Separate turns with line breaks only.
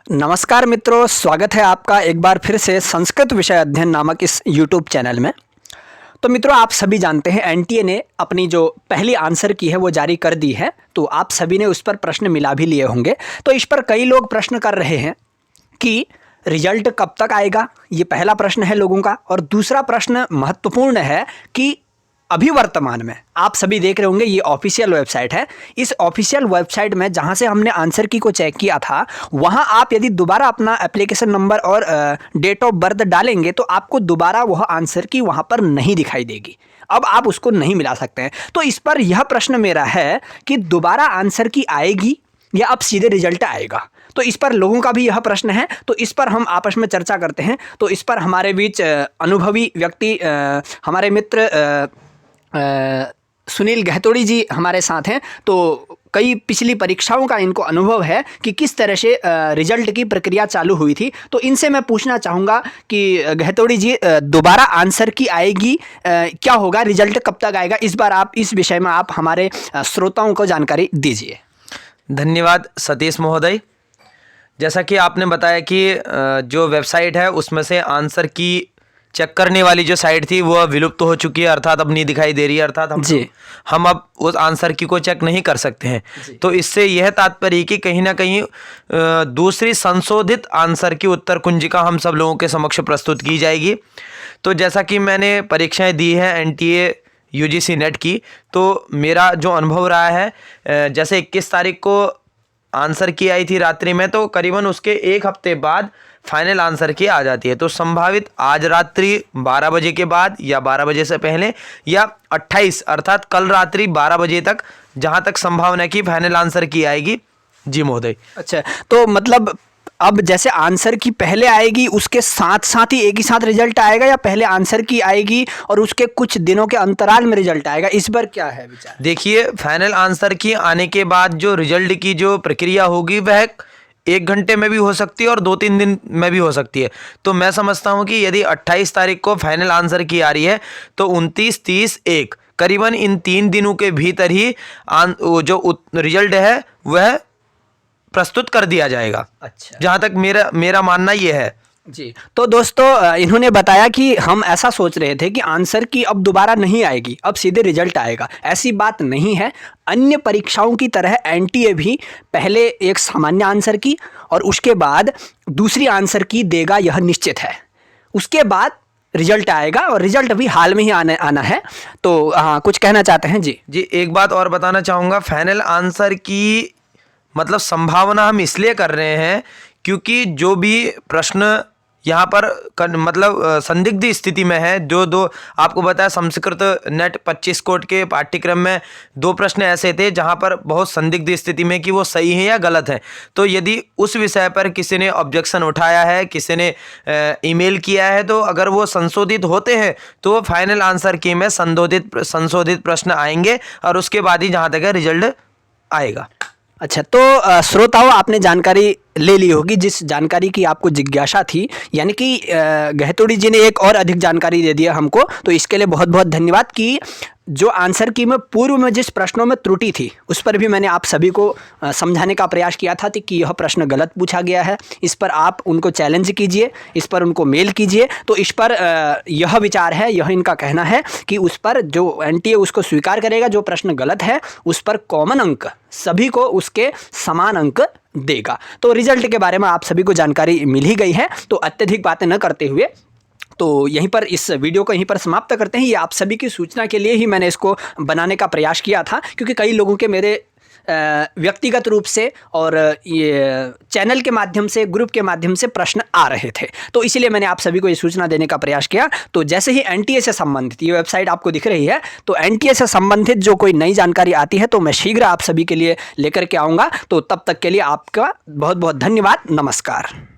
नमस्कार मित्रों, स्वागत है आपका एक बार फिर से संस्कृत विषय अध्ययन नामक इस YouTube चैनल में। तो मित्रों, आप सभी जानते हैं एनटीए ने अपनी जो पहली आंसर की है वो जारी कर दी है। तो आप सभी ने उस पर प्रश्न मिला भी लिए होंगे। तो इस पर कई लोग प्रश्न कर रहे हैं कि रिजल्ट कब तक आएगा, ये पहला प्रश्न है लोगों का। और दूसरा प्रश्न महत्वपूर्ण है कि अभी वर्तमान में आप सभी देख रहे होंगे ये ऑफिशियल वेबसाइट है। इस ऑफिशियल वेबसाइट में जहां से हमने आंसर की को चेक किया था, वहां आप यदि दोबारा अपना एप्लीकेशन नंबर और डेट ऑफ बर्थ डालेंगे तो आपको दोबारा वह आंसर की वहां पर नहीं दिखाई देगी। अब आप उसको नहीं मिला सकते हैं। तो इस पर यह प्रश्न मेरा है कि दोबारा आंसर की आएगी या अब सीधे रिजल्ट आएगा। तो इस पर लोगों का भी यह प्रश्न है। तो इस पर हम आपस में चर्चा करते हैं। तो इस पर हमारे बीच अनुभवी व्यक्ति हमारे मित्र सुनील गहतोड़ी जी हमारे साथ हैं। तो कई पिछली परीक्षाओं का इनको अनुभव है कि किस तरह से रिजल्ट की प्रक्रिया चालू हुई थी। तो इनसे मैं पूछना चाहूँगा कि गहतोड़ी जी, दोबारा आंसर की आएगी, क्या होगा, रिजल्ट कब तक आएगा, इस बार आप इस विषय में आप हमारे श्रोताओं को जानकारी दीजिए।
धन्यवाद सतीश महोदय। जैसा कि आपने बताया कि जो वेबसाइट है उसमें से आंसर की चेक करने वाली जो साइट थी वो विलुप्त हो चुकी है, अर्थात अब नहीं दिखाई दे रही है, अर्थात हम अब उस आंसर की को चेक नहीं कर सकते हैं। तो इससे यह तात्पर्य कि कहीं ना कहीं दूसरी संशोधित आंसर की उत्तर कुंजिका हम सब लोगों के समक्ष प्रस्तुत की जाएगी। तो जैसा कि मैंने परीक्षाएं दी हैं एनटीए यूजीसी नेट की, तो मेरा जो अनुभव रहा है, जैसे 21 तारीख को आंसर की आई थी रात्रि में, तो करीबन उसके एक हफ्ते बाद फाइनल आंसर की आ जाती है। तो संभावित आज रात्रि 12 बजे के बाद या 12 बजे से पहले या 28 अर्थात कल रात्रि 12 बजे तक, जहां तक संभावना है कि फाइनल आंसर की आएगी। जी महोदय।
अच्छा, तो मतलब अब जैसे आंसर की पहले आएगी उसके साथ साथ ही एक ही साथ रिजल्ट आएगा, या पहले आंसर की आएगी और उसके कुछ दिनों के अंतराल में रिजल्ट आएगा, इस पर क्या है विचार?
देखिए, फाइनल आंसर की आने के बाद जो रिजल्ट की जो प्रक्रिया होगी वह 1 घंटे में भी हो सकती है और 2-3 दिन में भी हो सकती है। तो मैं समझता हूं कि यदि 28 तारीख को फाइनल आंसर की आ रही है तो 29, 30, 1 करीबन इन 3 दिनों के भीतर ही जो रिजल्ट है वह प्रस्तुत कर दिया जाएगा।
अच्छा,
जहां तक मेरा मानना यह है।
जी। तो दोस्तों, इन्होंने बताया कि हम ऐसा सोच रहे थे कि आंसर की अब दोबारा नहीं आएगी, अब सीधे रिजल्ट आएगा। ऐसी बात नहीं है। अन्य परीक्षाओं की तरह एनटीए भी पहले एक सामान्य आंसर की और उसके बाद दूसरी आंसर की देगा, यह निश्चित है। उसके बाद रिजल्ट आएगा और रिजल्ट भी हाल में ही आना है। तो हाँ, कुछ कहना चाहते हैं? जी,
एक बात और बताना चाहूँगा। फाइनल आंसर की मतलब संभावना हम इसलिए कर रहे हैं क्योंकि जो भी प्रश्न यहाँ पर मतलब संदिग्ध स्थिति में है, जो दो आपको बताया संस्कृत नेट 25 कोड के पाठ्यक्रम में 2 प्रश्न ऐसे थे जहाँ पर बहुत संदिग्ध स्थिति में कि वो सही है या गलत है। तो यदि उस विषय पर किसी ने ऑब्जेक्शन उठाया है, किसी ने ईमेल किया है, तो अगर वो संशोधित होते हैं तो वो फाइनल आंसर की में संशोधित प्रश्न आएंगे और उसके बाद ही जहाँ तक है रिजल्ट आएगा।
अच्छा, तो श्रोताओं, आपने जानकारी ले ली होगी जिस जानकारी की आपको जिज्ञासा थी, यानी कि गहतोड़ी जी ने एक और अधिक जानकारी दे दिया हमको। तो इसके लिए बहुत बहुत धन्यवाद। कि जो आंसर की में पूर्व में जिस प्रश्नों में त्रुटि थी उस पर भी मैंने आप सभी को समझाने का प्रयास किया था कि यह प्रश्न गलत पूछा गया है, इस पर आप उनको चैलेंज कीजिए, इस पर उनको मेल कीजिए। तो इस पर यह विचार है, यह इनका कहना है कि उस पर जो एनटीए उसको स्वीकार करेगा, जो प्रश्न गलत है उस पर कॉमन अंक, सभी को उसके समान अंक देगा। तो रिजल्ट के बारे में आप सभी को जानकारी मिल ही गई है। तो अत्यधिक बातें न करते हुए तो यहीं पर इस वीडियो को यहीं पर समाप्त करते हैं। ये आप सभी की सूचना के लिए ही मैंने इसको बनाने का प्रयास किया था, क्योंकि कई लोगों के मेरे व्यक्तिगत रूप से और ये चैनल के माध्यम से, ग्रुप के माध्यम से प्रश्न आ रहे थे। तो इसीलिए मैंने आप सभी को ये सूचना देने का प्रयास किया। तो जैसे ही एनटीए से संबंधित ये वेबसाइट आपको दिख रही है, तो एनटीए से संबंधित जो कोई नई जानकारी आती है तो मैं शीघ्र आप सभी के लिए लेकर के आऊँगा। तो तब तक के लिए आपका बहुत बहुत धन्यवाद। नमस्कार।